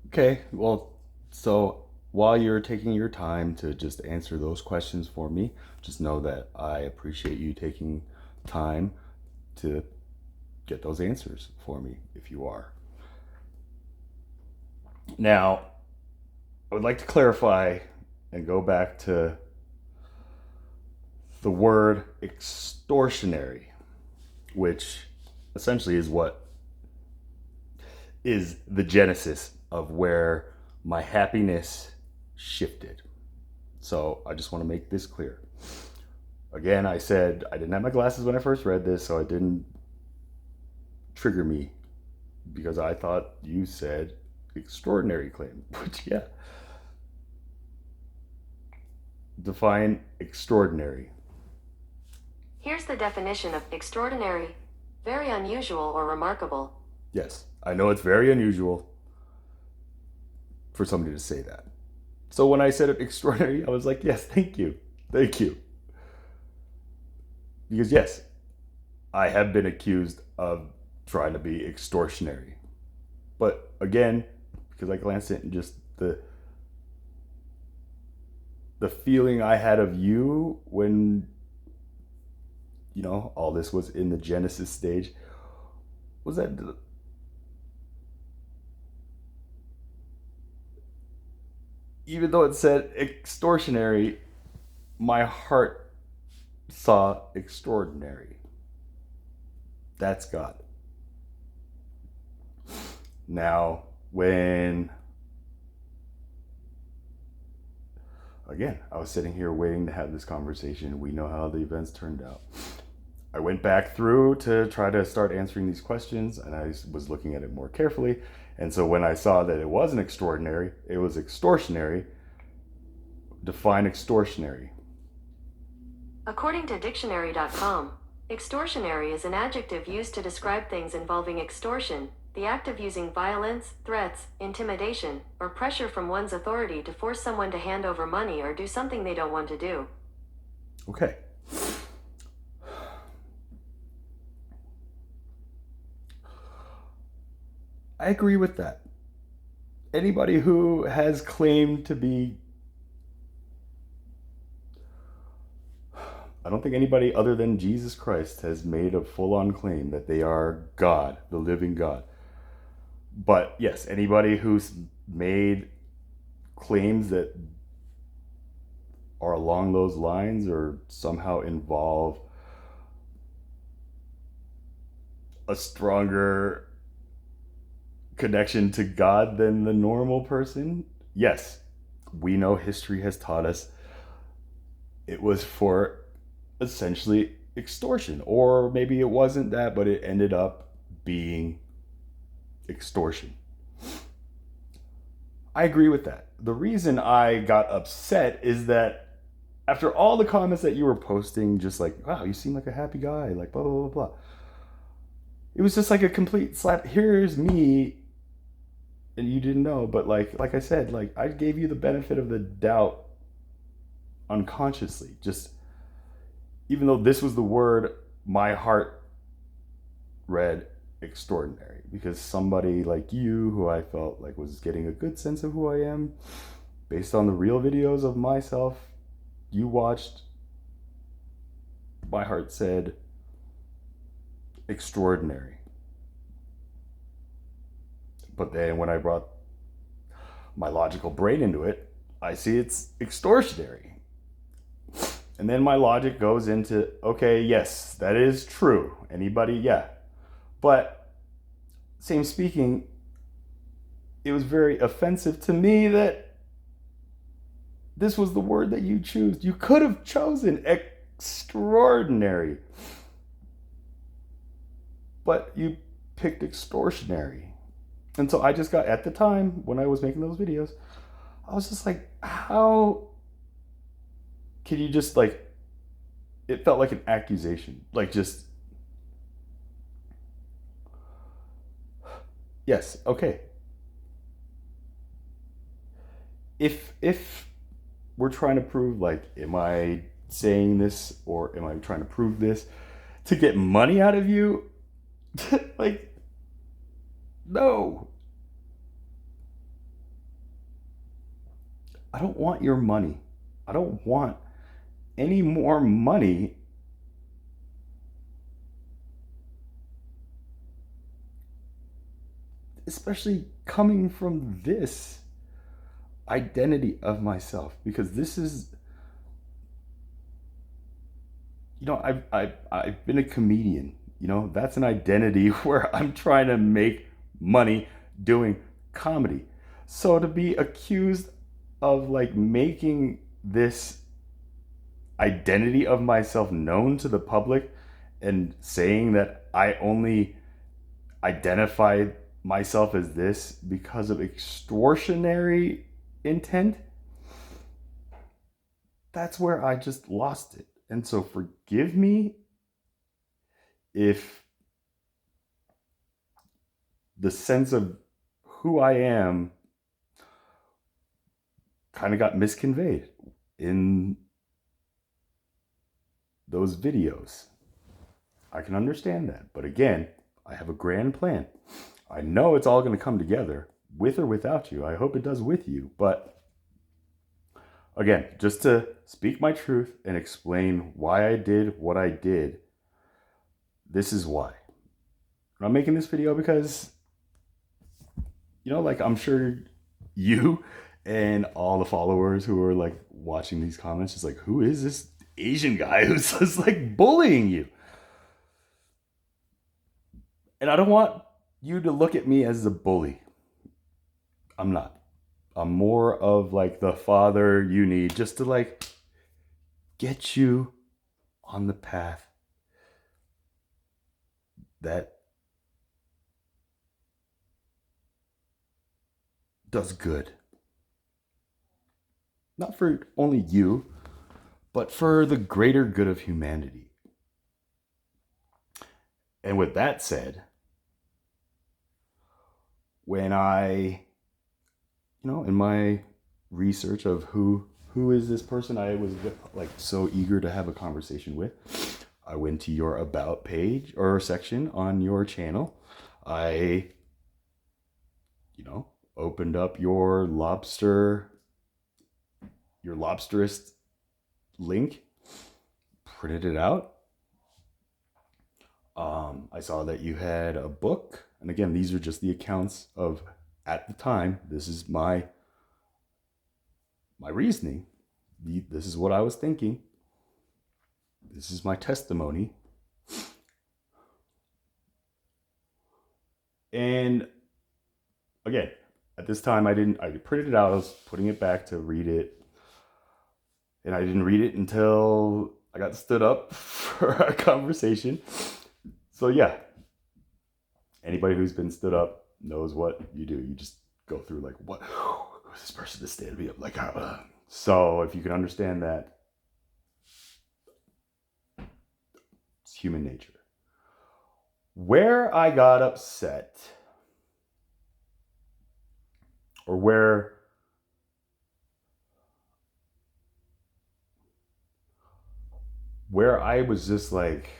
Okay, well, so while you're taking your time to just answer those questions for me, just know that I appreciate you taking time to get those answers for me if you are. Now, I would like to clarify and go back to the word extortionary, which essentially is what is the genesis of where my happiness shifted. So I just want to make this clear. Again, I said I didn't have my glasses when I first read this, so it didn't trigger me because I thought you said extraordinary claim, which, yeah. Define extraordinary. Here's the definition of extraordinary: very unusual or remarkable. Yes, I know it's very unusual for somebody to say that. So when I said it extraordinary, I was like, yes, thank you. Thank you. Because, yes, I have been accused of trying to be extortionary. But again, because I glanced at just the feeling I had of you when all this was in the Genesis stage was that even though it said extortionary, my heart saw extraordinary. That's God. Now, when again, I was sitting here waiting to have this conversation, we know how the events turned out. I went back through to try to start answering these questions, and I was looking at it more carefully. And so when I saw that it wasn't extraordinary, it was extortionary. Define extortionary. According to dictionary.com, extortionary is an adjective used to describe things involving extortion, the act of using violence, threats, intimidation, or pressure from one's authority to force someone to hand over money or do something they don't want to do. Okay. I agree with that. Anybody who has claimed to be, I don't think anybody other than Jesus Christ has made a full on claim that they are God, the living God. But yes, anybody who's made claims that are along those lines or somehow involve a stronger connection to God than the normal person, yes, we know history has taught us it was for essentially extortion. Or maybe it wasn't that, but it ended up being extortion. I agree with that. The reason I got upset is that after all the comments that you were posting, just like, wow, you seem like a happy guy, like blah, blah, blah, blah. It was just like a complete slap. Here's me, and you didn't know, but like I said, like I gave you the benefit of the doubt unconsciously. Just even though this was the word my heart read extraordinary because somebody like you who I felt like was getting a good sense of who I am based on the real videos of myself you watched, my heart said extraordinary. But then when I brought my logical brain into it, I see it's extortionary. And then my logic goes into, okay, yes, that is true. Anybody, yeah. But same speaking, it was very offensive to me that this was the word that you choose. You could have chosen extraordinary, but you picked extortionary. And so I just got, at the time when I was making those videos, I was just like, how can you just like, it felt like an accusation. Like just, yes, okay. If we're trying to prove like, am I saying this or am I trying to prove this to get money out of you? Like, no. I don't want your money. I don't want any more money. Especially coming from this identity of myself, because this is, I've been a comedian. That's an identity where I'm trying to make money doing comedy. So to be accused of like making this identity of myself known to the public and saying that I only identify myself as this because of extortionary intent, that's where I just lost it. And so forgive me if the sense of who I am kind of got misconveyed in those videos. I can understand that. But again, I have a grand plan. I know it's all going to come together, with or without you. I hope it does with you. But again, just to speak my truth and explain why I did what I did, this is why. I'm making this video because, like I'm sure you and all the followers who are like watching these comments is like, who is this Asian guy who's just like bullying you? And I don't want you to look at me as a bully. I'm not. I'm more of like the father you need just to like get you on the path that does good. Not for only you, but for the greater good of humanity. And with that said, when I, in my research of who is this person I was like so eager to have a conversation with, I went to your about page or section on your channel. I, opened up your lobsterist link, printed it out. I saw that you had a book. And again, these are just the accounts of, at the time, this is my reasoning. This is what I was thinking. This is my testimony. And again, at this time, I printed it out. I was putting it back to read it. And I didn't read it until I got stood up for a conversation. So yeah, anybody who's been stood up knows what you do. You just go through like, what? Who's this person to stand me up? Like, so if you can understand that, it's human nature. Where I got upset, or where I was just like,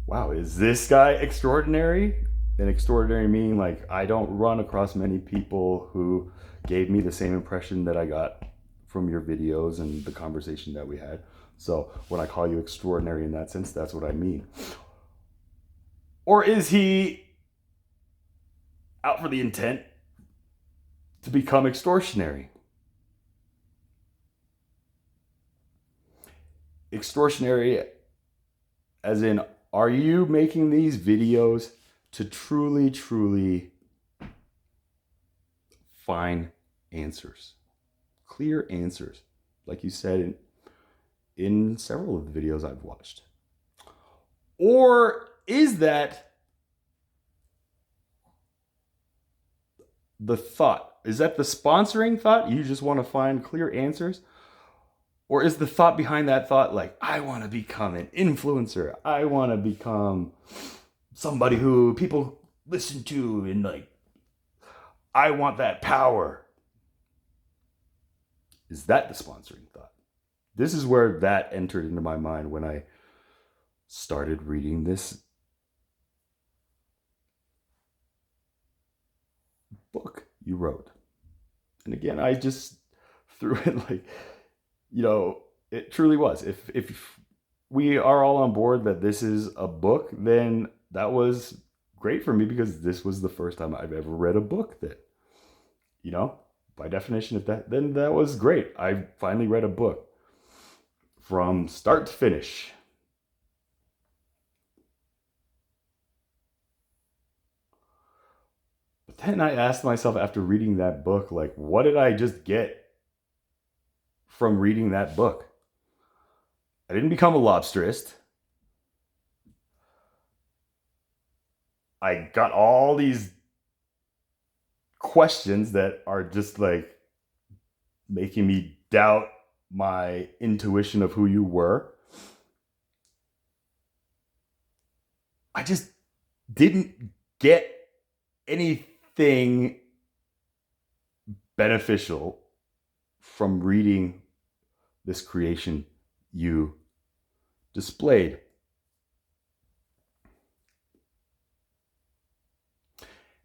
wow, is this guy extraordinary? And extraordinary meaning like I don't run across many people who gave me the same impression that I got from your videos and the conversation that we had. So when I call you extraordinary in that sense, that's what I mean. Or is he out for the intent to become extortionary? Extortionary as in, are you making these videos to truly, truly find answers? Clear answers, like you said in several of the videos I've watched. Or is that the thought? Is that the sponsoring thought? You just want to find clear answers? Or is the thought behind that thought like, I want to become an influencer. I want to become somebody who people listen to, and like, I want that power. Is that the sponsoring thought? This is where that entered into my mind when I started reading this book you wrote. And again, I just threw it like, it truly was. If we are all on board that this is a book, then that was great for me, because this was the first time I've ever read a book that, you know, by definition, if that, then that was great. I finally read a book from start to finish. But then I asked myself after reading that book, like, what did I just get from reading that book? I didn't become a lobsterist. I got all these questions that are just like making me doubt my intuition of who you were. I just didn't get anything beneficial from reading this creation you displayed.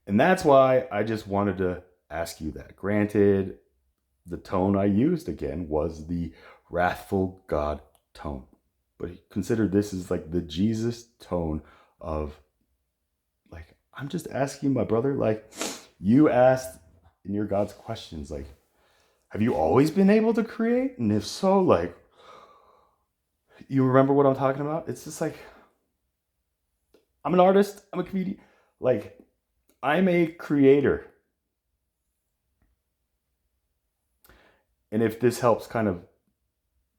And that's why I just wanted to ask you that. Granted, the tone I used again was the wrathful God tone. But consider this is like the Jesus tone of, like, I'm just asking my brother, like you asked in your God's questions, like, have you always been able to create? And if so, like, you remember what I'm talking about? It's just like, I'm an artist, I'm a comedian, like, I'm a creator. And if this helps kind of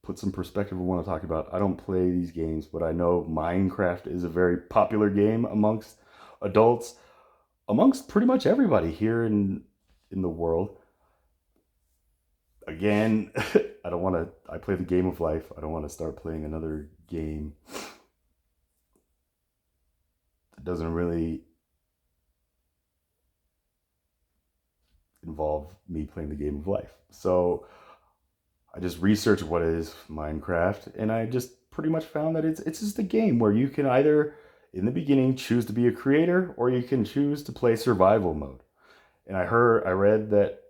put some perspective on what I'm talking about, I don't play these games, but I know Minecraft is a very popular game amongst adults, amongst pretty much everybody here in the world. Again, I play the game of life. I don't want to start playing another game that doesn't really involve me playing the game of life. So I just researched what is Minecraft, and I just pretty much found that it's just a game where you can either, in the beginning, choose to be a creator, or you can choose to play survival mode. And I read that,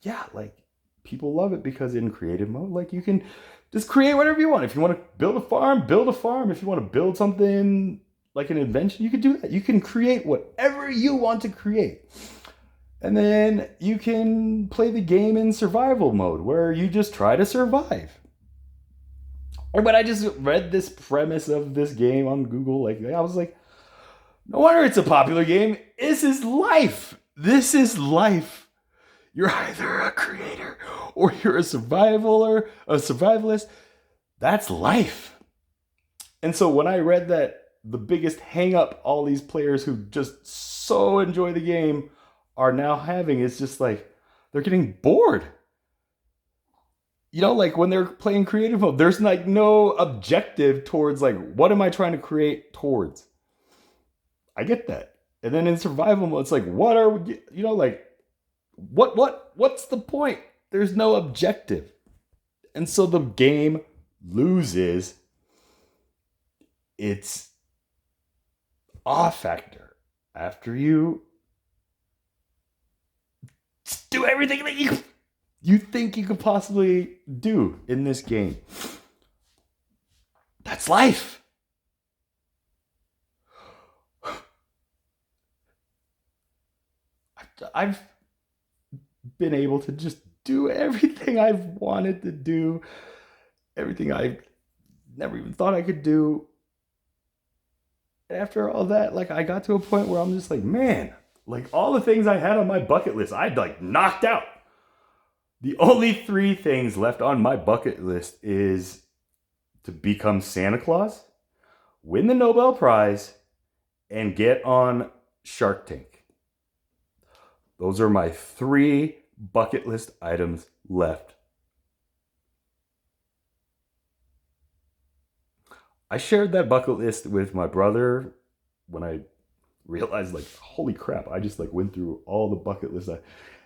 yeah, like, people love it because in creative mode, like, you can just create whatever you want. If you want to build a farm, build a farm. If you want to build something like an invention, you can do that. You can create whatever you want to create. And then you can play the game in survival mode where you just try to survive. But I just read this premise of this game on Google. Like, I was like, no wonder it's a popular game. This is life. This is life. You're either a creator or you're a survivalist. That's life. And so when I read that the biggest hang up all these players who just so enjoy the game are now having, it's just like they're getting bored. Like when they're playing creative mode, there's like no objective towards, like, what am I trying to create towards? I get that. And then in survival mode, it's like, what are we, like, what's the point? There's no objective. And so the game loses its awe factor after you do everything that you think you could possibly do in this game. That's life. I've been able to just do everything I've wanted to do, everything I never even thought I could do. After all that, like, I got to a point where I'm just like, man, like, all the things I had on my bucket list, I'd like knocked out. The only 3 things left on my bucket list is to become Santa Claus, win the Nobel Prize, and get on Shark Tank. Those are my 3 bucket list items left. I shared that bucket list with my brother when I realized, like, holy crap, I just like went through all the bucket list.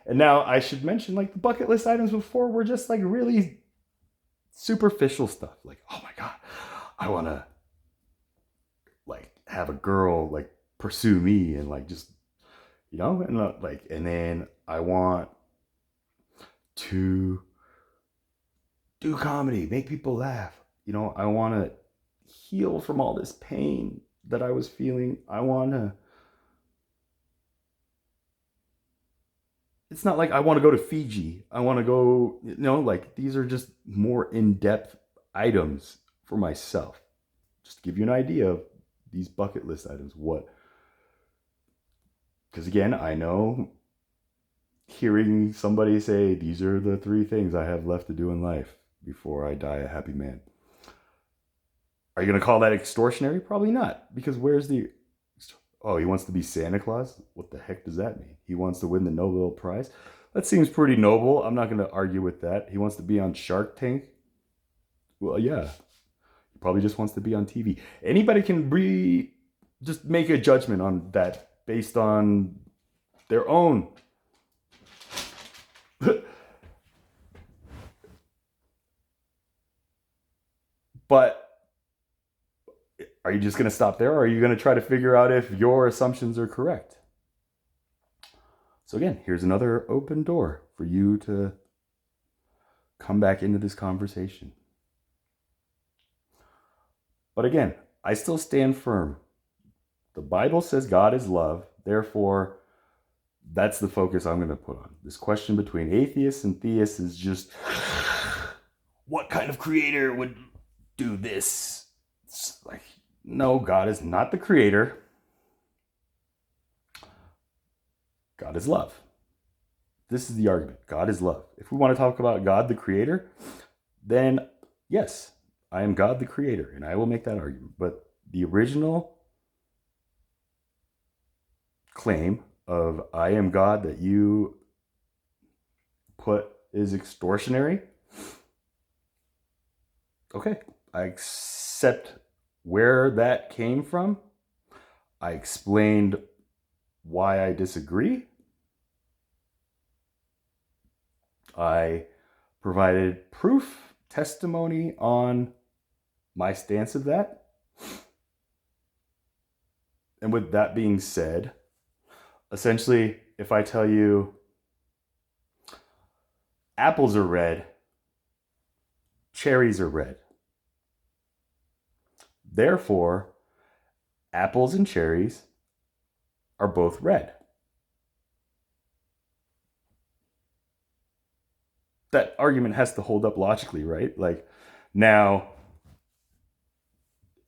And now I should mention, like, the bucket list items before were just like really superficial stuff. Like, oh my God, I want to like have a girl like pursue me and like just, and like, and then I want to do comedy, make people laugh. I want to heal from all this pain that I was feeling. It's not like I want to go to Fiji. I want to go, like these are just more in-depth items for myself. Just to give you an idea of these bucket list items. Because again, I know hearing somebody say, these are the 3 things I have left to do in life before I die a happy man. Are you going to call that extortionary? Probably not. Because where's the... Oh, he wants to be Santa Claus? What the heck does that mean? He wants to win the Nobel Prize? That seems pretty noble. I'm not going to argue with that. He wants to be on Shark Tank? Well, yeah. He probably just wants to be on TV. Anybody can just make a judgment on that based on their own. But are you just going to stop there, or are you going to try to figure out if your assumptions are correct? So again, here's another open door for you to come back into this conversation. But again, I still stand firm. The Bible says God is love. Therefore, that's the focus I'm going to put on. This question between atheists and theists is just, what kind of creator would do this? It's like, no, God is not the creator. God is love. This is the argument. God is love. If we want to talk about God the creator, then yes, I am God the creator, and I will make that argument. But the original claim of I am God that you put is extortionary. Okay, I accept where that came from. I explained why I disagree. I provided proof, testimony on my stance of that. And with that being said, essentially, if I tell you apples are red, cherries are red. Therefore, apples and cherries are both red. That argument has to hold up logically, right? Like, now,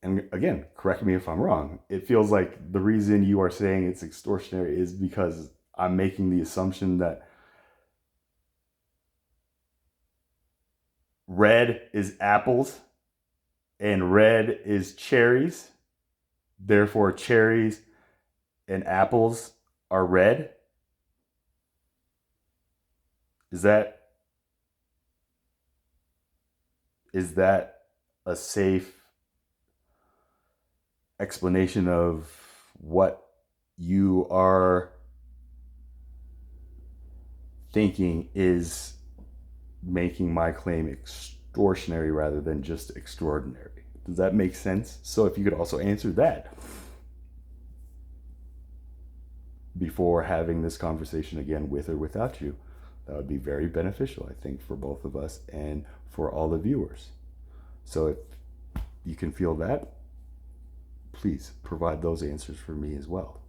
and again, correct me if I'm wrong, it feels like the reason you are saying it's extortionary is because I'm making the assumption that red is apples and red is cherries. Therefore, cherries and apples are red. Is that a safe explanation of what you are thinking is making my claim extortionary rather than just extraordinary? Does that make sense? So if you could also answer that before having this conversation again with or without you, that would be very beneficial, I think, for both of us and for all the viewers. So if you can feel that, please provide those answers for me as well.